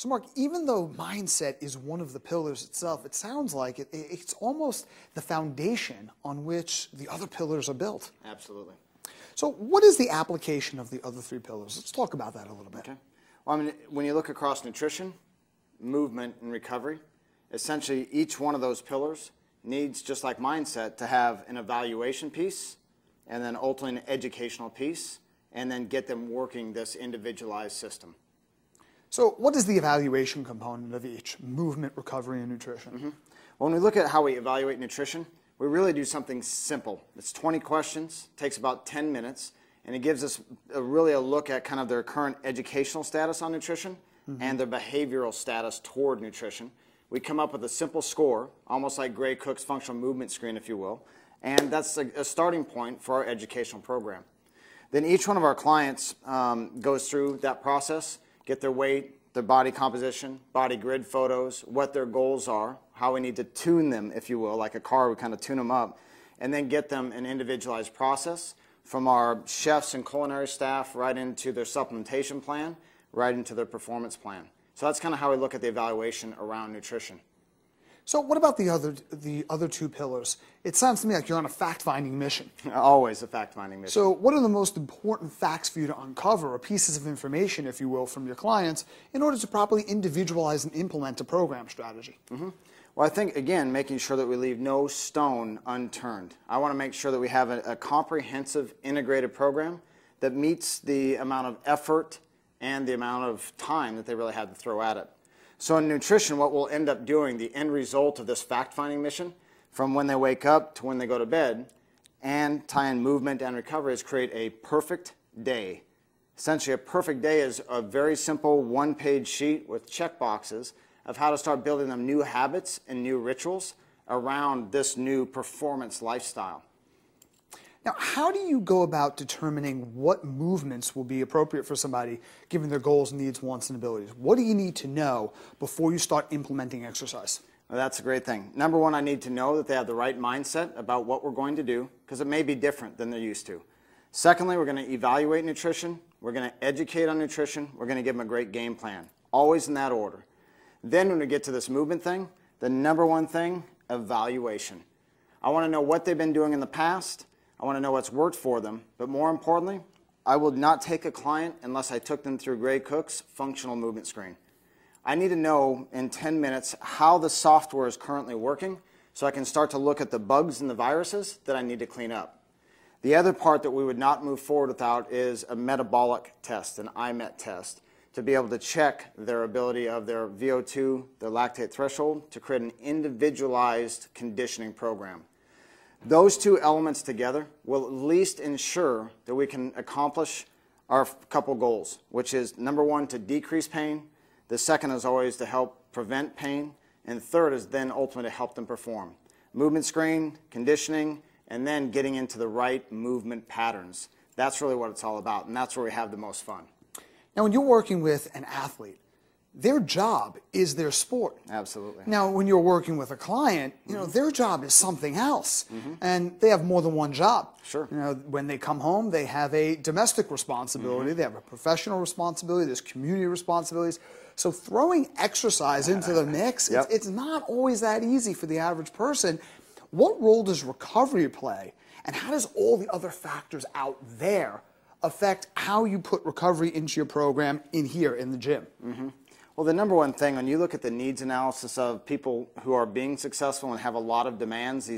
So Mark, even though mindset is one of the pillars itself, it sounds like it's almost the foundation on which the other pillars are built. Absolutely. So what is the application of the other three pillars? Let's talk about that a little bit. Okay. Well, I mean, when you look across nutrition, movement, and recovery, essentially each one of those pillars needs, just like mindset, to have an evaluation piece and then ultimately an educational piece, and then get them working this individualized system. So what is the evaluation component of each? Movement, recovery, and nutrition. Well, when we look at how we evaluate nutrition, we really do something simple. It's 20 questions, takes about 10 minutes, and it gives us really a look at kind of their current educational status on nutrition and their behavioral status toward nutrition. We come up with a simple score, almost like Gray Cook's functional movement screen, if you will, and that's a starting point for our educational program. Then each one of our clients goes through that process, get their weight, their body composition, body grid photos, what their goals are, how we need to tune them, if you will, like a car, we kind of tune them up, and then get them an individualized process from our chefs and culinary staff right into their supplementation plan, right into their performance plan. So that's kind of how we look at the evaluation around nutrition. So what about the other two pillars? It sounds to me like you're on a fact-finding mission. Always a fact-finding mission. So what are the most important facts for you to uncover, or pieces of information, if you will, from your clients in order to properly individualize and implement a program strategy? Well, I think, again, making sure that we leave no stone unturned. I want to make sure that we have a comprehensive, integrated program that meets the amount of effort and the amount of time that they really have to throw at it. So in nutrition, what we'll end up doing, the end result of this fact-finding mission, from when they wake up to when they go to bed, and tie in movement and recovery, is create a perfect day. Essentially, a perfect day is a very simple one-page sheet with check boxes of how to start building them new habits and new rituals around this new performance lifestyle. Now, how do you go about determining what movements will be appropriate for somebody given their goals, needs, wants, and abilities? What do you need to know before you start implementing exercise? Well, that's a great thing. Number one, I need to know that they have the right mindset about what we're going to do, because it may be different than they're used to. Secondly, we're going to evaluate nutrition. We're going to educate on nutrition. We're going to give them a great game plan, always in that order. Then when we get to this movement thing, the number one thing, evaluation. I want to know what they've been doing in the past. I want to know what's worked for them, but more importantly, I will not take a client unless I took them through Gray Cook's functional movement screen. I need to know in 10 minutes how the software is currently working so I can start to look at the bugs and the viruses that I need to clean up. The other part that we would not move forward without is a metabolic test, an IMET test, to be able to check their ability of their VO2, their lactate threshold, to create an individualized conditioning program. Those two elements together will at least ensure that we can accomplish our couple goals, which is number one, to decrease pain. The second is always to help prevent pain. And third is then ultimately to help them perform. Movement screen, conditioning, and then getting into the right movement patterns. That's really what it's all about, and that's where we have the most fun. Now, when you're working with an athlete, their job is their sport. Absolutely. Now, when you're working with a client, their job is something else, and they have more than one job. Sure. When they come home, they have a domestic responsibility, they have a professional responsibility, there's community responsibilities. So throwing exercise into the mix, it's not always that easy for the average person. What role does recovery play, and how does all the other factors out there affect how you put recovery into your program in here in the gym? Well, the number one thing, when you look at the needs analysis of people who are being successful and have a lot of demands,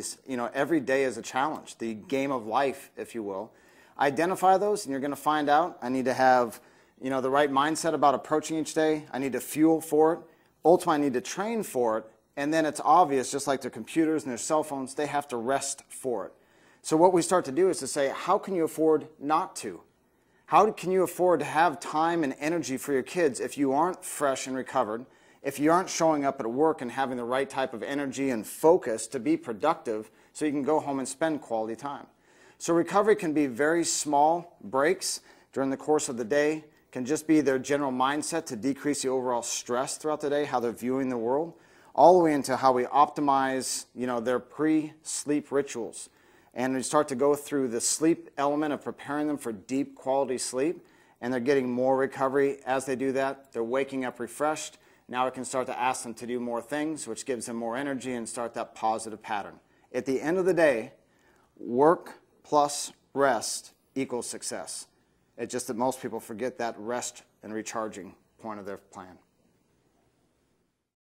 every day is a challenge, the game of life, if you will. Identify those, and you're going to find out I need to have the right mindset about approaching each day. I need to fuel for it. Ultimately, I need to train for it. And then it's obvious, just like their computers and their cell phones, they have to rest for it. So what we start to do is to say, how can you afford not to? How can you afford to have time and energy for your kids if you aren't fresh and recovered, if you aren't showing up at work and having the right type of energy and focus to be productive so you can go home and spend quality time? So recovery can be very small breaks during the course of the day, can just be their general mindset to decrease the overall stress throughout the day, how they're viewing the world, all the way into how we optimize their pre-sleep rituals. And we start to go through the sleep element of preparing them for deep quality sleep, and they're getting more recovery as they do that. They're waking up refreshed. Now we can start to ask them to do more things, which gives them more energy and start that positive pattern. At the end of the day, work plus rest equals success. It's just that most people forget that rest and recharging point of their plan.